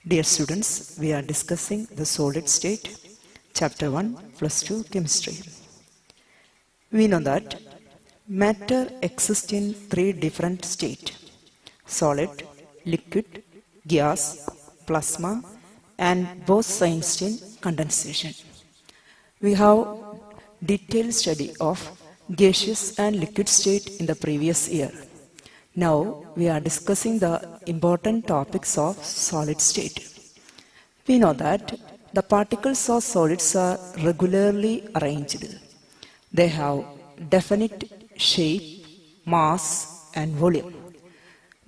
Dear students, we are discussing the solid state, chapter 1, plus 2 chemistry. We know that matter exists in three different states: solid, liquid, gas, plasma, and both signs in condensation. We have detailed study of gaseous and liquid state in the previous year. Now we are discussing the important topics of solid state. We know that the particles of solids are regularly arranged. They have definite shape, mass, and volume.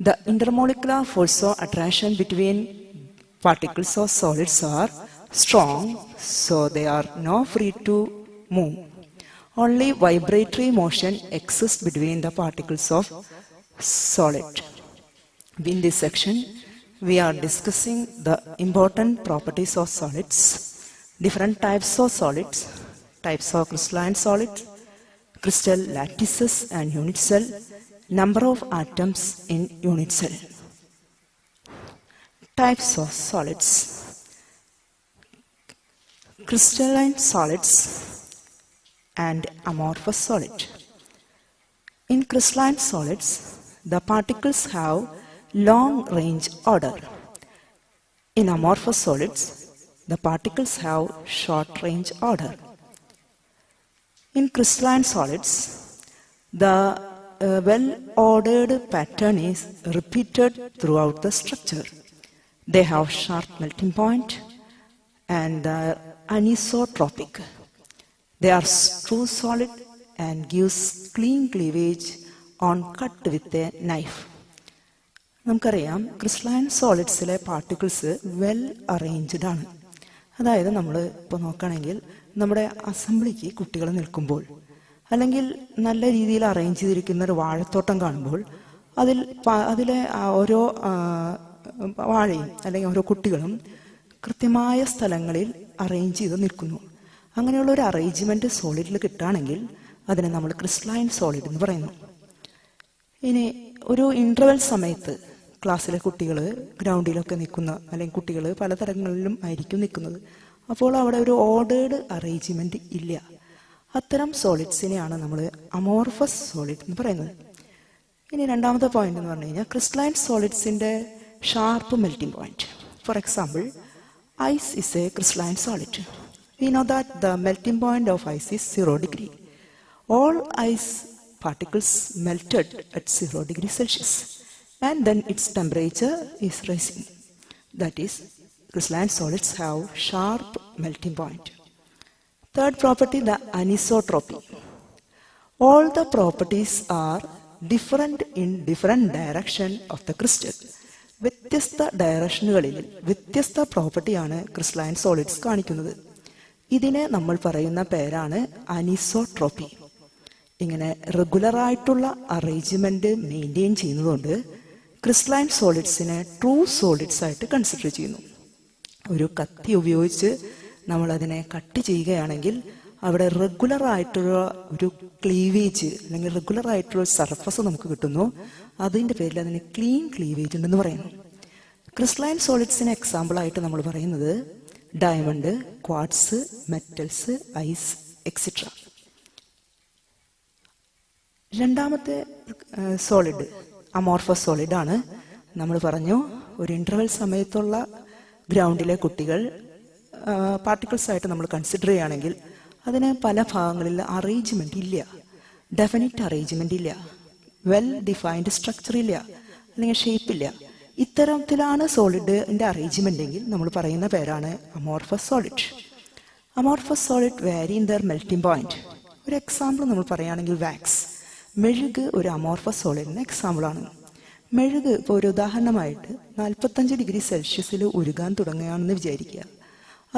The intermolecular force of attraction between particles of solids are strong, so they are not free to move. Only vibratory motion exists between the particles of solid. In this section, we are discussing the important properties of solids, different types of solids, types of crystalline solids, crystal lattices and unit cell, number of atoms in unit cell. Types of solids: crystalline solids and amorphous solid. In crystalline solids, the particles have long-range order. In amorphous solids, the particles have short-range order. In crystalline solids, the well-ordered pattern is repeated throughout the structure. They have sharp melting point and are anisotropic. They are true solid and gives clean cleavage on cut with a knife. നമുക്കറിയാം, crystalline സോളിഡ്സിലെ particles well arranged ആണ്. അതായത് നമ്മൾ ഇപ്പോൾ നോക്കുകയാണെങ്കിൽ നമ്മുടെ അസംബ്ലിക്ക് കുട്ടികൾ നിൽക്കുമ്പോൾ, അല്ലെങ്കിൽ നല്ല രീതിയിൽ അറേഞ്ച് ചെയ്തിരിക്കുന്ന ഒരു വാഴത്തോട്ടം കാണുമ്പോൾ അതിലെ ഓരോ വാഴയും അല്ലെങ്കിൽ ഓരോ കുട്ടികളും കൃത്യമായ സ്ഥലങ്ങളിൽ അറേഞ്ച് ചെയ്ത് നിൽക്കുന്നു. അങ്ങനെയുള്ള ഒരു അറേഞ്ച്മെന്റ് സോളിഡിൽ കിട്ടുകയാണെങ്കിൽ അതിനെ നമ്മൾ ക്രിസ്റ്റലൈൻ സോളിഡ് എന്ന് പറയുന്നു. ഇനി ഒരു ഇന്റർവെൽ സമയത്ത് ക്ലാസ്സിലെ കുട്ടികൾ ഗ്രൗണ്ടിലൊക്കെ നിൽക്കുന്ന, അല്ലെങ്കിൽ കുട്ടികൾ പലതരങ്ങളിലും ആയിരിക്കും നിൽക്കുന്നത്. അപ്പോൾ അവിടെ ഒരു ഓർഡേർഡ് അറേഞ്ച്മെന്റ് ഇല്ല. അത്തരം സോളിഡ്സിനെയാണ് നമ്മൾ അമോർഫസ് സോളിഡ് എന്ന് പറയുന്നത്. ഇനി രണ്ടാമത്തെ പോയിന്റ് എന്ന് പറഞ്ഞു കഴിഞ്ഞാൽ ക്രിസ്റ്റലൈൻ സോളിഡ്സിന്റെ sharp melting point. For example, ice is a crystalline solid. We know that the melting point of ice is 0 degree. All ice particles melted at 0 degree Celsius, and then its temperature is rising. That is, crystalline solids have sharp melting point. Third property, the anisotropy. All the properties are different in different direction of the crystal. വ്യത്യസ്ത ഡയറക്ഷനുകളിൽ വ്യത്യസ്ത പ്രോപ്പർട്ടിയാണ് crystalline solids കാണിക്കുന്നത്. ഇതിനെ നമ്മൾ പറയുന്ന പേരാണ് anisotropy. ഇങ്ങനെ regular ആയിട്ടുള്ള അറേഞ്ച്മെന്റ് മെയിൻറ്റെയിൻ ചെയ്യുന്നതുകൊണ്ട് ക്രിസ്റ്റലൈൻ സോളിഡ്സിനെ ട്രൂ സോളിഡ്സ് ആയിട്ട് കൺസിഡർ ചെയ്യുന്നു. ഒരു കത്തി ഉപയോഗിച്ച് നമ്മൾ അതിനെ കട്ട് ചെയ്യുകയാണെങ്കിൽ അവിടെ റെഗുലർ ആയിട്ടുള്ള ഒരു ക്ലീവേജ് അല്ലെങ്കിൽ റെഗുലർ ആയിട്ടുള്ള സർഫസ് നമുക്ക് കിട്ടുന്നു. അതിൻ്റെ പേരിൽ അതിന് ക്ലീൻ ക്ലീവേജ് ഉണ്ടെന്ന് പറയുന്നു. ക്രിസ്റ്റലൈൻ സോളിഡ്സിന് എക്സാമ്പിൾ ആയിട്ട് നമ്മൾ പറയുന്നത് diamond, quartz, metals, ice, etcetera. രണ്ടാമത്തെ സോളിഡ് അമോർഫസ് സോളിഡ് ആണ്. നമ്മൾ പറഞ്ഞു, ഒരു ഇന്റർവെൽ സമയത്തുള്ള ഗ്രൗണ്ടിലെ കുട്ടികൾ പാർട്ടിക്കിൾസ് ആയിട്ട് നമ്മൾ കൺസിഡർ ചെയ്യുകയാണെങ്കിൽ അതിന് പല ഭാഗങ്ങളിൽ അറേഞ്ച്മെന്റ് ഇല്ല, ഡെഫിനിറ്റ് അറേഞ്ച്മെന്റ് ഇല്ല, വെൽ ഡിഫൈൻഡ് സ്ട്രക്ചർ ഇല്ല, അല്ലെങ്കിൽ ഷേപ്പ് ഇല്ല. ഇത്തരത്തിലാണ് സോളിഡിന്റെ അറേഞ്ച്മെന്റ് എങ്കിൽ നമ്മൾ പറയുന്ന പേരാണ് അമോർഫസ് സോളിഡ്. അമോർഫസ് സോളിഡ് വാരി ഇൻ ദർ മെൽറ്റിംഗ് പോയിന്റ്. ഒരു എക്സാമ്പിൾ നമ്മൾ പറയുകയാണെങ്കിൽ വാക്സ്, മെഴുക് ഒരു അമോർഫസ് സോളിഡിന് എക്സാമ്പിൾ ആണ്. മെഴുക് ഇപ്പോൾ ഒരു ഉദാഹരണമായിട്ട് 45 ഡിഗ്രി സെൽഷ്യസിൽ ഉരുകാൻ തുടങ്ങുകയാണെന്ന് വിചാരിക്കുക.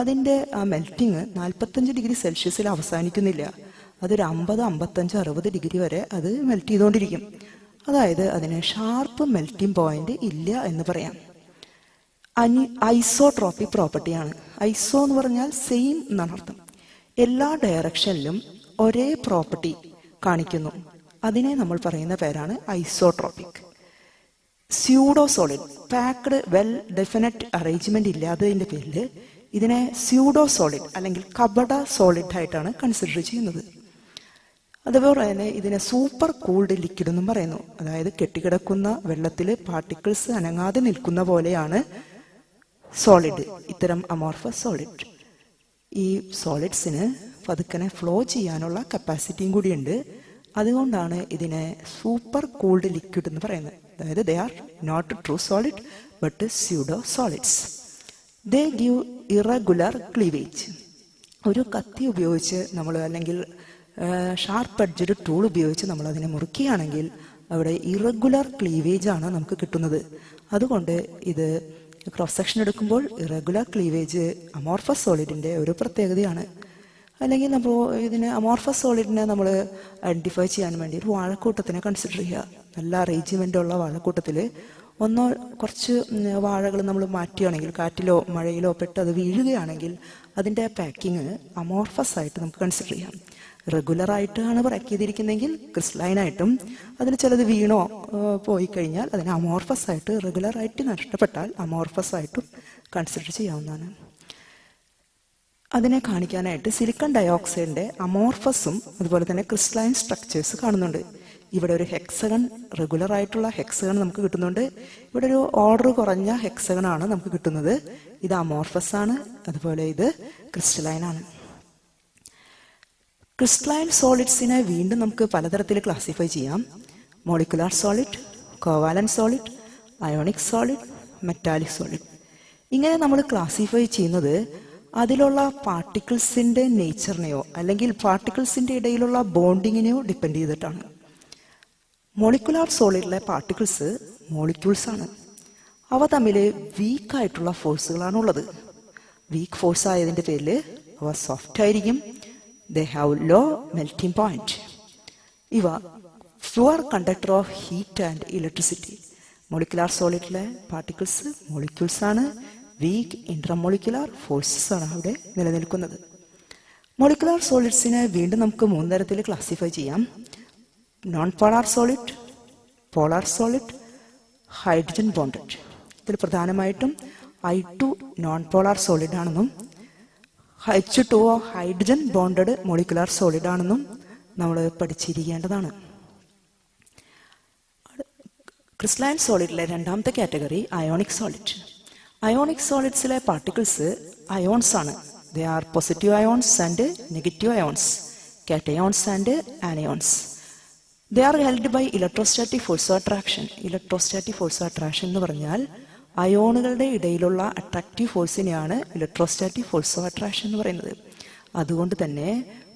അതിൻ്റെ ആ മെൽറ്റിങ് 45 ഡിഗ്രി സെൽഷ്യസിൽ അവസാനിക്കുന്നില്ല. അതൊരു 50, 55, 60 ഡിഗ്രി വരെ അത് മെൽറ്റ് ചെയ്തുകൊണ്ടിരിക്കും. അതായത് അതിന് ഷാർപ്പ് മെൽറ്റിംഗ് പോയിന്റ് ഇല്ല എന്ന് പറയാം. ഐസോട്രോപ്പിക് പ്രോപ്പർട്ടിയാണ്. ഐസോ എന്ന് പറഞ്ഞാൽ സെയിം എന്നാണ് അർത്ഥം. എല്ലാ ഡയറക്ഷനിലും ഒരേ പ്രോപ്പർട്ടി കാണിക്കുന്നു. അതിനെ നമ്മൾ പറയുന്ന പേരാണ് isotropic. Pseudo solid, packed well definite arrangement ഇല്ലാത്തതിന്റെ പേരിൽ ഇതിനെ സ്യൂഡോ സോളിഡ് അല്ലെങ്കിൽ കപട സോളിഡ് ആയിട്ടാണ് കൺസിഡർ ചെയ്യുന്നത്. അതുപോലെ തന്നെ ഇതിനെ സൂപ്പർ കൂൾഡ് ലിക്വിഡ് എന്നും പറയുന്നു. അതായത് കെട്ടിക്കിടക്കുന്ന വെള്ളത്തിൽ പാർട്ടിക്കിൾസ് അനങ്ങാതെ നിൽക്കുന്ന പോലെയാണ് സോളിഡ്, ഇത്തരം അമോർഫസ് സോളിഡ്. ഈ സോളിഡ്സിന് പതുക്കനെ ഫ്ലോ ചെയ്യാനുള്ള കപ്പാസിറ്റിയും കൂടിയുണ്ട്. അതുകൊണ്ടാണ് ഇതിനെ സൂപ്പർ കൂൾഡ് ലിക്വിഡ് എന്ന് പറയുന്നത്. അതായത് they are not true solid but pseudo solids. They give irregular cleavage. ഒരു കത്തി ഉപയോഗിച്ച് നമ്മൾ അല്ലെങ്കിൽ ഷാർപ്പ് എഡ്ജഡ് ടൂൾ ഉപയോഗിച്ച് നമ്മൾ അതിനെ മുറിക്കുകയാണെങ്കിൽ അവിടെ ഇറഗുലർ ക്ലീവേജ് ആണ് നമുക്ക് കിട്ടുന്നത്. അതുകൊണ്ട് ഇത് ക്രോസ് സെക്ഷൻ എടുക്കുമ്പോൾ ഇറഗുലർ ക്ലീവേജ് അമോർഫസ് സോളിഡിന്റെ ഒരു പ്രത്യേകതയാണ്. അല്ലെങ്കിൽ നമ്മൾ ഇതിന് അമോർഫസ് സോളിഡിനെ നമ്മൾ ഐഡന്റിഫൈ ചെയ്യാൻ വേണ്ടി ഒരു വാഴക്കൂട്ടത്തിനെ കൺസിഡർ ചെയ്യുക. നല്ല അറേഞ്ച്മെന്റ് ഉള്ള വാഴക്കൂട്ടത്തിൽ കുറച്ച് വാഴകൾ നമ്മൾ മാറ്റുകയാണെങ്കിൽ, കാറ്റിലോ മഴയിലോ പെട്ട് അത് വീഴുകയാണെങ്കിൽ അതിൻ്റെ പാക്കിങ് അമോർഫസ് ആയിട്ട് നമുക്ക് കൺസിഡർ ചെയ്യാം. റെഗുലർ ആയിട്ടാണ് പാക്ക് ചെയ്തിരിക്കുന്നതെങ്കിൽ ക്രിസ്റ്റലൈനായിട്ടും, അതിൽ ചിലത് വീണോ പോയി കഴിഞ്ഞാൽ അതിനെ അമോർഫസ് ആയിട്ട്, റെഗുലർ ആയിട്ട് നഷ്ടപ്പെട്ടാൽ അമോർഫസ് ആയിട്ടും കൺസിഡർ ചെയ്യാവുന്നതാണ്. അതിനെ കാണിക്കാനായിട്ട് സിലിക്കൺ ഡയോക്സൈഡിന്റെ അമോർഫസും അതുപോലെ തന്നെ ക്രിസ്റ്റലൈൻ സ്ട്രക്ചേഴ്സ് കാണുന്നുണ്ട്. ഇവിടെ ഒരു ഹെക്സഗൺ, റെഗുലർ ആയിട്ടുള്ള ഹെക്സഗൺ നമുക്ക് കിട്ടുന്നുണ്ട്. ഇവിടെ ഒരു ഓർഡർ കുറഞ്ഞ ഹെക്സഗൺ ആണ് നമുക്ക് കിട്ടുന്നത്. ഇത് അമോർഫസ് ആണ്, അതുപോലെ ഇത് ക്രിസ്റ്റലൈൻ ആണ്. ക്രിസ്റ്റലൈൻ സോളിഡ്സിനെ വീണ്ടും നമുക്ക് പലതരത്തിൽ ക്ലാസിഫൈ ചെയ്യാം. Molecular solid, covalent solid, ionic solid, metallic solid. ഇങ്ങനെ നമ്മൾ ക്ലാസിഫൈ ചെയ്യുന്നത് അതിലുള്ള പാർട്ടിക്കിൾസിന്റെ നേച്ചറിനെയോ അല്ലെങ്കിൽ പാർട്ടിക്കിൾസിന്റെ ഇടയിലുള്ള ബോണ്ടിങ്ങിനെയോ ഡിപ്പെൻഡ് ചെയ്തിട്ടാണ്. മോളിക്കുലാർ സോളിഡിലെ പാർട്ടിക്കിൾസ് മോളിക്യൂൾസ് ആണ്. അവ തമ്മിൽ വീക്കായിട്ടുള്ള ഫോഴ്സുകളാണുള്ളത്. വീക്ക് ഫോഴ്സ് ആയതിൻ്റെ പേരിൽ അവ സോഫ്റ്റ് ആയിരിക്കും. They have low melting point. ഇവ pure conductor of heat and electricity. Molecular സോളിഡിലെ പാർട്ടിക്കിൾസ് മോളിക്യൂൾസ് ആണ്. വീക്ക് ഇൻട്രാമോളിക്കുലാർ ഫോഴ്സസ് ആണ് അവിടെ നിലനിൽക്കുന്നത്. മോളിക്കുലാർ സോളിഡ്സിനെ വീണ്ടും നമുക്ക് 3 തരത്തിൽ ക്ലാസിഫൈ ചെയ്യാം. Non polar solid, polar solid, hydrogen bonded. ഇതിൽ പ്രധാനമായിട്ടും I2 നോൺ പോളാർ സോളിഡ് ആണെന്നും H2O hydrogen bonded molecular solid ആണെന്നും നമ്മൾ പഠിച്ചിരിക്കേണ്ടതാണ്. ക്രിസ്റ്റലൈൻ സോളിഡിലെ രണ്ടാമത്തെ കാറ്റഗറി അയോണിക് സോളിഡ്. അയോണിക് സോളിഡ്സിലെ പാർട്ടിക്കിൾസ് അയോൺസ് ആണ്. They are positive ions and negative ions, cations and anions. They are held by electrostatic force of attraction. Electrostatic force of attraction എന്ന് പറഞ്ഞാൽ അയോണുകളുടെ ഇടയിലുള്ള അട്രാക്റ്റീവ് ഫോഴ്സിനെയാണ് ഇലക്ട്രോസ്റ്റാറ്റിക് ഫോഴ്സ് ഓഫ് അട്രാക്ഷൻ എന്ന് പറയുന്നത്. അതുകൊണ്ട് തന്നെ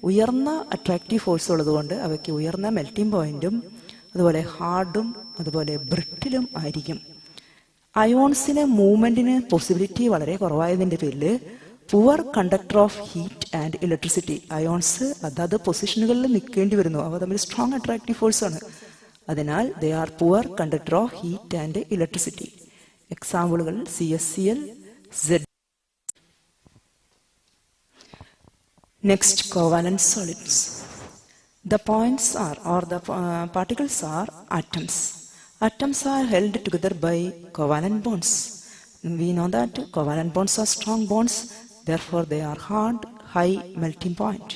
ഉയർന്ന അട്രാക്റ്റീവ് ഫോഴ്സ് ഉള്ളതുകൊണ്ട് അവയ്ക്ക് ഉയർന്ന മെൽറ്റിംഗ് പോയിന്റും അതുപോലെ ഹാർഡും അതുപോലെ ബ്രിട്ടിലും ആയിരിക്കും. അയോൺസിന് മൂവ്മെന്റിന് പോസിബിലിറ്റി വളരെ കുറവായതിൻ്റെ പേരിൽ poor conductor of heat and electricity. Ions അതാത് പൊസിഷനുകളിൽ നിൽക്കേണ്ടി വരുന്നു. അവ തമ്മിൽ സ്ട്രോങ് അട്രാക്റ്റീവ് ഫോഴ്സ് ആണ്. അതിനാൽ they are poor conductor of heat and electricity. എക്സാമ്പിളുകൾ CSCl, Z. Next, covalent solids. The points are, or the particles are atoms. Atoms are held together by covalent bonds. We know that covalent bonds are strong bonds, therefore they are hard, high melting point.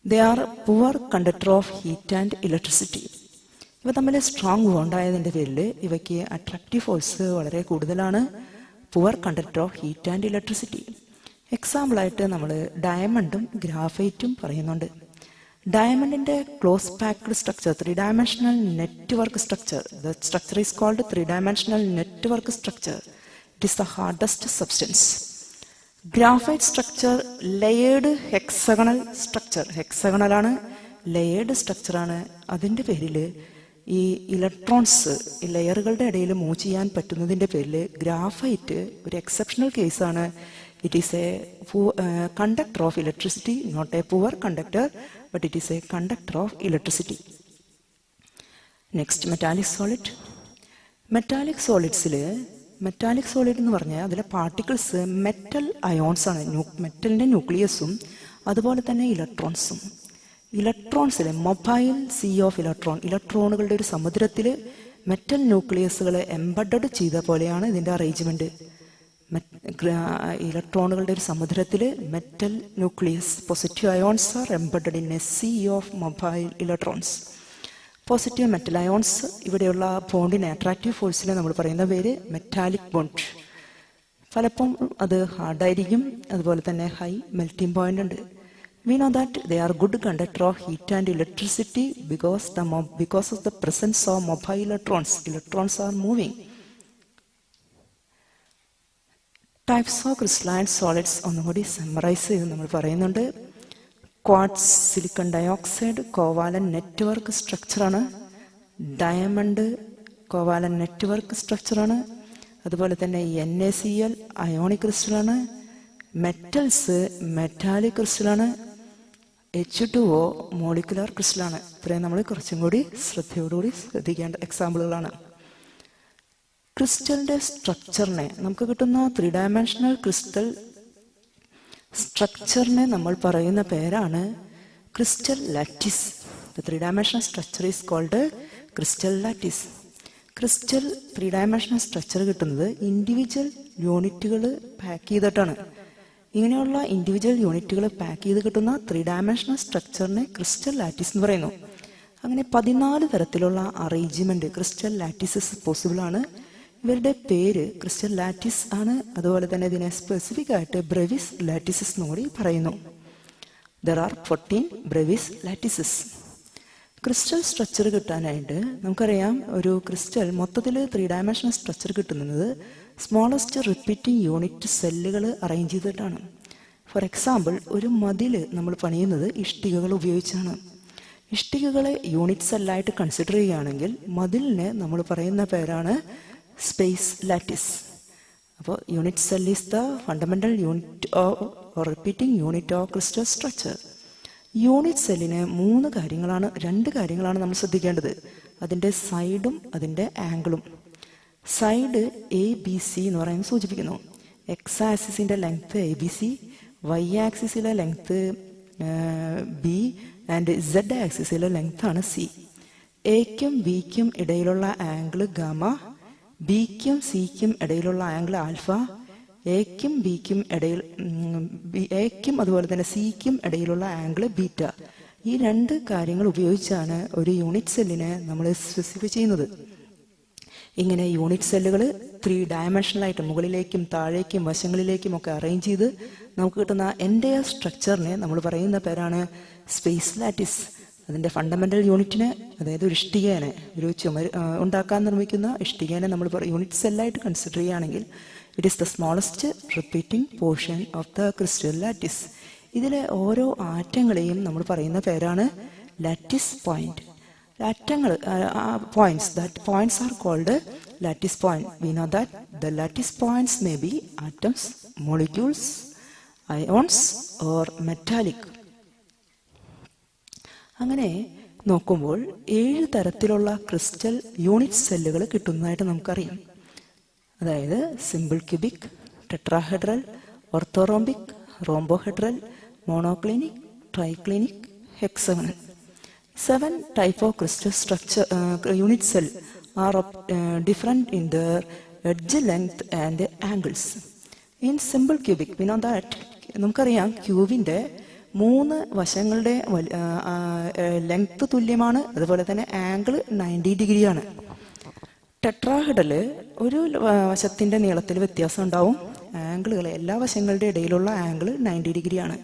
They are poor conductor of heat and electricity. ഇവ തമ്മിൽ strong ബോണ്ടായതിൻ്റെ പേരിൽ ഇവയ്ക്ക് attractive force വളരെ കൂടുതലാണ്. Poor conductor of heat and electricity. എക്സാമ്പിളായിട്ട് നമ്മൾ ഡയമണ്ടും ഗ്രാഫൈറ്റും പറയുന്നുണ്ട്. ഡയമണ്ടിന്റെ close packed structure, 3 dimensional network structure. The structure is called 3 dimensional network structure. It is the hardest substance. Graphite structure layered hexagonal structure. ഹെക്സഗണലാണ്, layered സ്ട്രക്ചറാണ്. അതിൻ്റെ പേരിൽ ഈ ഇലക്ട്രോൺസ് ഈ ലെയറുകളുടെ ഇടയിൽ മൂവ് ചെയ്യാൻ പറ്റുന്നതിൻ്റെ പേരിൽ ഗ്രാഫൈറ്റ് ഒരു എക്സെപ്ഷണൽ കേസാണ്. It is a conductor of electricity, not a poor conductor, but it is a conductor of electricity. Next, metallic solid. Metallic സോളിഡ്സിൽ, മെറ്റാലിക് സോളിഡ് എന്ന് പറഞ്ഞാൽ അതിലെ പാർട്ടിക്കിൾസ് മെറ്റൽ അയോൺസ് ആണ്. മെറ്റലിൻ്റെ ന്യൂക്ലിയസും അതുപോലെ തന്നെ ഇലക്ട്രോൺസും. ഇലക്ട്രോൺസിലെ മൊബൈൽ സീ ഓഫ് ഇലക്ട്രോൺ, ഇലക്ട്രോണുകളുടെ ഒരു സമുദ്രത്തിൽ മെറ്റൽ ന്യൂക്ലിയസുകൾ എംബഡഡ് ചെയ്ത പോലെയാണ് ഇതിൻ്റെ അറേഞ്ച്മെൻറ്റ്. ഇലക്ട്രോണുകളുടെ ഒരു സമുദ്രത്തിൽ metal nucleus, positive ions are embedded in a sea of mobile electrons. Positive metal ions, ഇവിടെയുള്ള ബോണ്ടിന് അട്രാക്റ്റീവ് ഫോഴ്സിനെ നമ്മൾ പറയുന്ന പേര് മെറ്റാലിക് ബോണ്ട്. പലപ്പോഴും അത് ഹാർഡായിരിക്കും, അതുപോലെ തന്നെ ഹൈ മെൽറ്റിംഗ് പോയിന്റ് ഉണ്ട്. We know that they are good conductor of heat and electricity because of the presence of mobile electrons. Electrons are moving. Types of crystalline solids ഒന്നുകൂടി സമ്മറൈസ് ചെയ്ത് നമ്മൾ പറയുന്നുണ്ട്. Quartz, silicon dioxide covalent network സ്ട്രക്ചറാണ്. Diamond covalent network സ്ട്രക്ചറാണ്. അതുപോലെ തന്നെ NaCl ionic ക്രിസ്റ്റലാണ്. Metals metallic ക്രിസ്റ്റലാണ്. H2O മോളിക്കുലർ ക്രിസ്റ്റലാണ്. ഇത്രയും നമ്മൾ കുറച്ചും കൂടി ശ്രദ്ധയോടുകൂടി ശ്രദ്ധിക്കേണ്ട എക്സാമ്പിളുകളാണ്. ക്രിസ്റ്റലിൻ്റെ സ്ട്രക്ചറിനെ, നമുക്ക് കിട്ടുന്ന 3 ഡയമെൻഷണൽ ക്രിസ്റ്റൽ സ്ട്രക്ചറിനെ നമ്മൾ പറയുന്ന പേരാണ് crystal lattice. The 3 dimensional structure is called crystal lattice. Crystal 3 dimensional structure കിട്ടുന്നത് ഇൻഡിവിജ്വൽ യൂണിറ്റുകൾ പാക്ക് ചെയ്തിട്ടാണ്. ഇങ്ങനെയുള്ള ഇൻഡിവിജ്വൽ യൂണിറ്റുകൾ പാക്ക് ചെയ്ത് കിട്ടുന്ന 3 ഡയമെൻഷണൽ സ്ട്രക്ചറിനെ ക്രിസ്റ്റൽ ലാറ്റിസ് എന്ന് പറയുന്നു. അങ്ങനെ 14 തരത്തിലുള്ള അറേഞ്ച്മെന്റ് ക്രിസ്റ്റൽ ലാറ്റിസസ് പോസിബിൾ ആണ്. ഇവരുടെ പേര് ക്രിസ്റ്റൽ ലാറ്റിസ് ആണ്. അതുപോലെ തന്നെ ഇതിനെ സ്പെസിഫിക് ആയിട്ട് ബ്രെവിസ് ലാറ്റിസസ് എന്ന് കൂടി പറയുന്നു. There are 14 Brevis lattices. Crystal structure കിട്ടാനായിട്ട് നമുക്കറിയാം, ഒരു ക്രിസ്റ്റൽ മൊത്തത്തിൽ 3 ഡയമെൻഷണൽ സ്ട്രക്ചർ കിട്ടുന്നത് സ്മോളസ്റ്റ് റിപ്പീറ്റിംഗ് യൂണിറ്റ് സെല്ലുകൾ അറേഞ്ച് ചെയ്തിട്ടാണ്. ഫോർ എക്സാമ്പിൾ, ഒരു മതിൽ നമ്മൾ പണിയുന്നത് ഇഷ്ടികകൾ ഉപയോഗിച്ചാണ്. ഇഷ്ടികകളെ യൂണിറ്റ് സെല്ലായിട്ട് കൺസിഡർ ചെയ്യുകയാണെങ്കിൽ മതിലിനെ നമ്മൾ പറയുന്ന പേരാണ് സ്പേസ് ലാറ്റിസ്. അപ്പോൾ unit cell is the fundamental unit or repeating unit of crystal structure. Unit സെല്ലിന് 2 കാര്യങ്ങളാണ് നമ്മൾ ശ്രദ്ധിക്കേണ്ടത്. അതിൻ്റെ സൈഡും അതിൻ്റെ ആംഗിളും. സൈഡ് ABC എന്ന് പറയുന്നത് സൂചിപ്പിക്കുന്നു. എക്സ് ആക്സിസിൻ്റെ ലെങ്ത് ABC, Y ആക്സിസിലെ ലെങ്ത് B ആൻഡ് Z ആക്സിസിലെ ലെങ്ത് ആണ് C. എക്കും ബിക്കും ഇടയിലുള്ള ആംഗിൾ ഗാമ, ബിക്കും സിക്കും ഇടയിലുള്ള ആംഗിൾ ആൽഫ, എക്കും ബിക്കും ഇടയിൽ എക്കും അതുപോലെ തന്നെ സിക്കും ഇടയിലുള്ള ആംഗിൾ ബീറ്റ. ഈ 2 കാര്യങ്ങൾ ഉപയോഗിച്ചാണ് ഒരു യൂണിറ്റ് സെല്ലിനെ നമ്മൾ സ്പെസിഫൈ ചെയ്യുന്നത്. ഇങ്ങനെ യൂണിറ്റ് സെല്ലുകൾ 3 ഡയമെൻഷനലായിട്ട് മുകളിലേക്കും താഴേക്കും വശങ്ങളിലേക്കും ഒക്കെ അറേഞ്ച് ചെയ്ത് നമുക്ക് കിട്ടുന്ന എൻ്റയർ സ്ട്രക്ചറിനെ നമ്മൾ പറയുന്ന പേരാണ് സ്പേസ് ലാറ്റിസ്. അതിൻ്റെ ഫണ്ടമെന്റൽ യൂണിറ്റിനെ, അതായത് ഒരു ഇഷ്ടികേനെ, ഒരു ഉണ്ടാക്കാൻ നിർമ്മിക്കുന്ന ഇഷ്ടികേനെ നമ്മൾ യൂണിറ്റ് സെല്ലായിട്ട് കൺസിഡർ ചെയ്യുകയാണെങ്കിൽ it is the smallest repeating portion of the crystal lattice. ഇതിലെ ഓരോ ആറ്റങ്ങളെയും നമ്മൾ പറയുന്ന പേരാണ് ലാറ്റിസ് പോയിന്റ്. ആറ്റങ്ങൾ, points are called lattice point. We know that the lattice points may be atoms, molecules, ions or metallic. അങ്ങനെ നോക്കുമ്പോൾ 7 തരത്തിലുള്ള ക്രിസ്റ്റൽ യൂണിറ്റ് സെല്ലുകൾ കിട്ടുന്നതായിട്ട് നമുക്കറിയാം. അതായത് simple cubic, tetrahedral, orthorhombic, rhombohedral, monoclinic, triclinic, hexagonal. 7 type of crystal structure unit cell are different in their edge length and angles. In simple cubic, we know that നമുക്കറിയാം ക്യൂബിൻ്റെ 3 വശങ്ങളുടെ length തുല്യമാണ്, അതുപോലെ തന്നെ angle 90 ഡിഗ്രിയാണ്. Tetrahedral ഒരു വശത്തിൻ്റെ നീളത്തിൽ വ്യത്യാസം ഉണ്ടാവും, ആംഗിളുകൾ എല്ലാ വശങ്ങളുടെ ഇടയിലുള്ള ആംഗിൾ 90 ഡിഗ്രിയാണ്.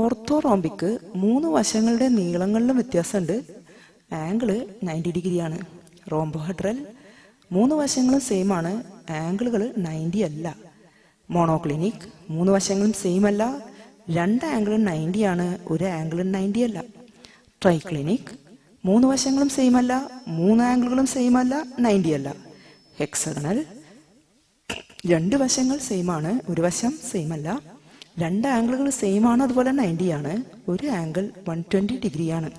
ഓർത്തോറോംബിക്ക് 3 വശങ്ങളുടെ നീളങ്ങളിലും വ്യത്യാസമുണ്ട്, ആംഗിള് 90 ഡിഗ്രിയാണ്. റോംബോഹെഡ്രൽ 3 വശങ്ങളും സെയിം ആണ്, ആംഗിളുകൾ 90 അല്ല. മോണോക്ലിനിക് 3 വശങ്ങളും സെയിം അല്ല, 2 ആംഗിളും 90 ആണ്, ഒരു ആംഗിളും 90 അല്ല. ട്രൈക്ലിനിക് 3 വശങ്ങളും സെയിം അല്ല, 3 ആംഗിളുകളും സെയിം അല്ല, 90 അല്ല. ഹെക്സഗണൽ 2 വശങ്ങൾ സെയിം ആണ്, ഒരു വശം സെയിം അല്ല, 2 ആംഗിളുകൾ സെയിം ആണ്, അതുപോലെ 90 ആണ്, ഒരു ആംഗിൾ 120 ഡിഗ്രിയാണ്.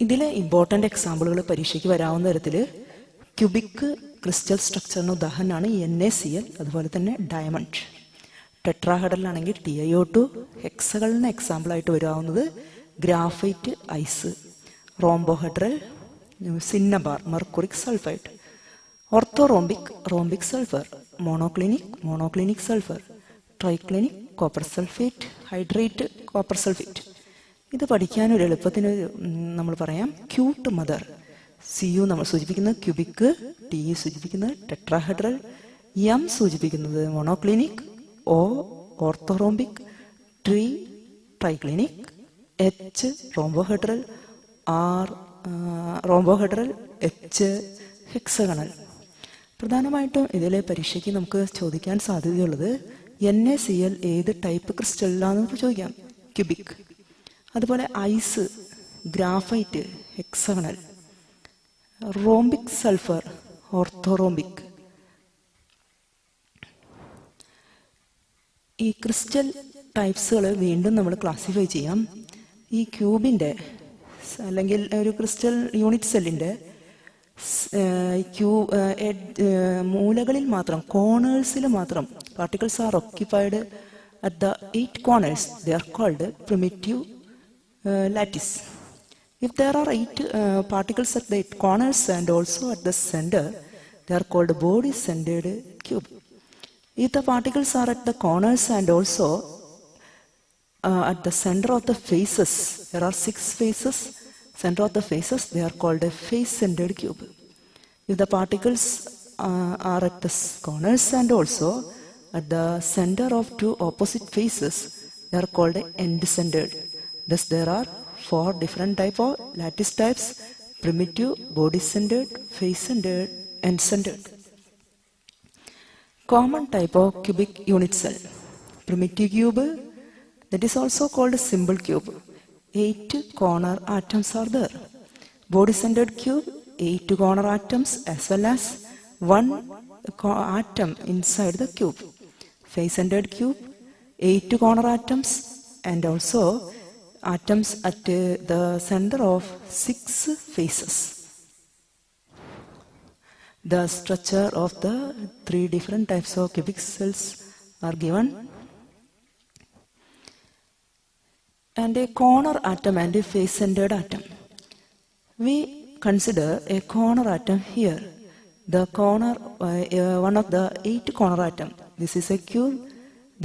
ഇതിലെ ഇമ്പോർട്ടൻ്റ് എക്സാമ്പിളുകൾ പരീക്ഷയ്ക്ക് വരാവുന്ന തരത്തിൽ ക്യൂബിക് ക്രിസ്റ്റൽ സ്ട്രക്ചറിന് ഉദാഹരണമാണ് NaCl, അതുപോലെ തന്നെ ഡയമണ്ട്. ടെട്രാഹെഡ്രലാണെങ്കിൽ TiO2. ഹെക്സഗണലിന് എക്സാമ്പിളായിട്ട് വരാവുന്നത് ഗ്രാഫൈറ്റ്, ice. Rhombohedral cinnabar, mercuric sulfide. Orthorhombic, rhombic sulfur. Monoclinic, monoclinic sulfur. Triclinic, copper sulfate, hydrate, copper sulfate. ഇത് പഠിക്കാനൊരു എളുപ്പത്തിന് നമ്മൾ പറയാം ക്യൂട്ട് മദർ. CU നമ്മൾ സൂചിപ്പിക്കുന്നത് ക്യൂബിക്, TE സൂചിപ്പിക്കുന്നത് ടെട്രാഹെഡ്രൽ, M സൂചിപ്പിക്കുന്നത് monoclinic, O orthorhombic, triclinic, H rhombohedral, R rhombohedral, H hexagonal. പ്രധാനമായിട്ടും ഇതിലെ പരീക്ഷയ്ക്ക് നമുക്ക് ചോദിക്കാൻ സാധ്യതയുള്ളത് NaCl ഏത് ടൈപ്പ് ക്രിസ്റ്റലിലാണെന്ന് ചോദിക്കാം. ക്യൂബിക്. അതുപോലെ ice, graphite, hexagonal. Rhombic sulphur, orthorhombic. ഈ ക്രിസ്റ്റൽ ടൈപ്സുകൾ വീണ്ടും നമ്മൾ ക്ലാസിഫൈ ചെയ്യാം. ഈ ക്യൂബിൻ്റെ അല്ലെങ്കിൽ ഒരു ക്രിസ്റ്റൽ യൂണിറ്റ് സെല്ലിൻ്റെ മൂലകളിൽ മാത്രം, കോണേഴ്സിൽ മാത്രം particles are occupied at the 8 corners. They are called primitive lattice. If there are 8 particles at the 8 corners and also at the center, they are called body-centered cube. If the particles are at the corners and also at the center of the faces, there are 6 faces, center of the faces, they are called a face-centered cube. If the particles are at the corners and also at the center of 2 opposite faces, they are called end-centered. Thus there are 4 different type of lattice types: primitive, body-centered, face-centered, end-centered. Common type of cubic unit cell: primitive cube, that is also called a simple cube. 8 corner atoms are there. Body-centered cube, 8 corner atoms as well as 1 atom inside the cube. Face-centered cube, 8 corner atoms and also atoms at the center of 6 faces. The structure of the 3 different types of cubic cells are given. And a corner atom and a face-centered atom. We consider a corner atom here. The corner, one of the 8 corner atom. This is a cube.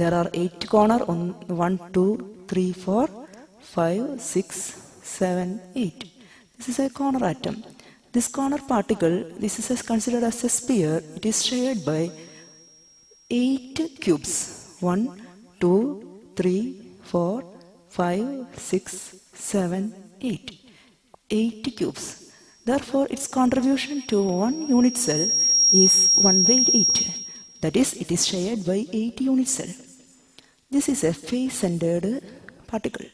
There are 8 corner on 1, 2, 3, 4, 5, 6, 7, 8. This is a corner atom. This corner particle, this is considered as a sphere. It is shared by 8 cubes. 1, 2, 3, 4, 5, 6, 7, 8. 8 cubes. Therefore, its contribution to one unit cell is 1 by 8. That is, it is shared by 8 unit cell. This is a face-centered particle.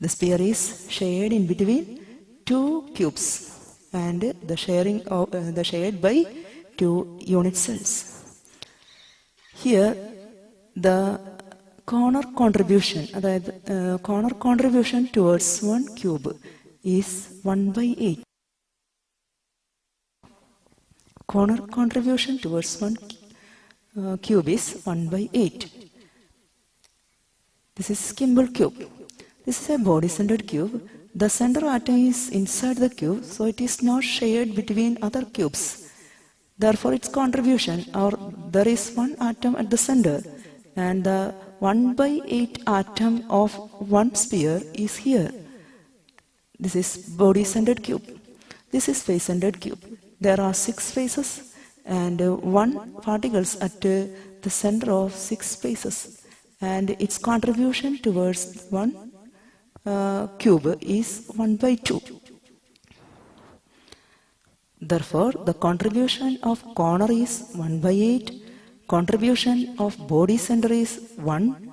The sphere is shared in between 2 cubes and the shared by 2 unit cells. Here, the corner contribution towards one cube is 1 by 8. Corner contribution towards one cube is 1 by 8. This is Kimball cube. This is a body-centered cube. The center atom is inside the cube, so it is not shared between other cubes. Therefore, its contribution, or there is one atom at the center, and the 1 by 8 atom of one sphere is here. This is body-centered cube. This is face-centered cube. There are 6 faces and 1 particles at the center of 6 faces, and its contribution towards one cube is 1 by 2. Therefore, the contribution of corner is 1 by 8, contribution of body center is 1,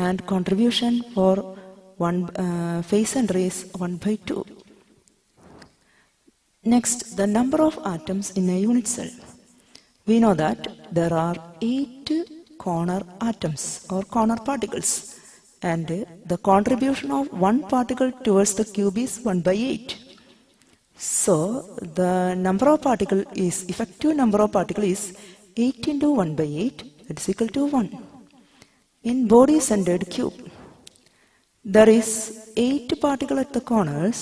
and contribution for one face center is 1 by 2. Next, the number of atoms in a unit cell. We know that there are 8 corner atoms or corner particles, and the contribution of one particle towards the cube is 1 by 8. So, the number of particle is, effective number of particle is 8 into 1 by 8, that is equal to 1. In body-centered cube, there is 8 particle at the corners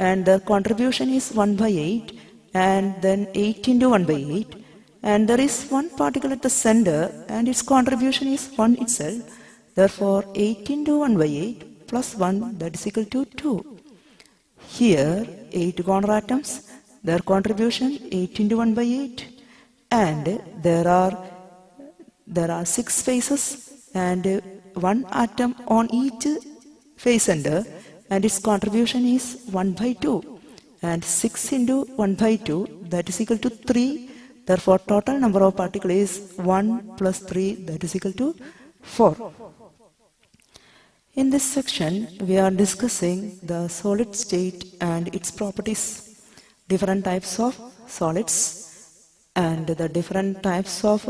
and their contribution is 1 by 8, and then 8 into 1 by 8, and there is one particle at the center and its contribution is 1 itself. Therefore 8 into 1 by 8 plus 1, that is equal to 2. Here 8 corner atoms, their contribution 8 into 1 by 8, and there are 6 faces and one atom on each face center, and its contribution is 1 by 2, and 6 into 1 by 2, that is equal to 3. Therefore total number of particles is 1 plus 3, that is equal to 4. In this section we are discussing the solid state and its properties, different types of solids, and the different types of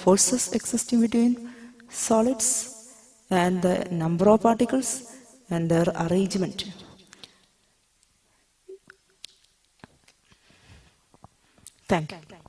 forces existing between solids, and the number of particles and their arrangement. Thank you.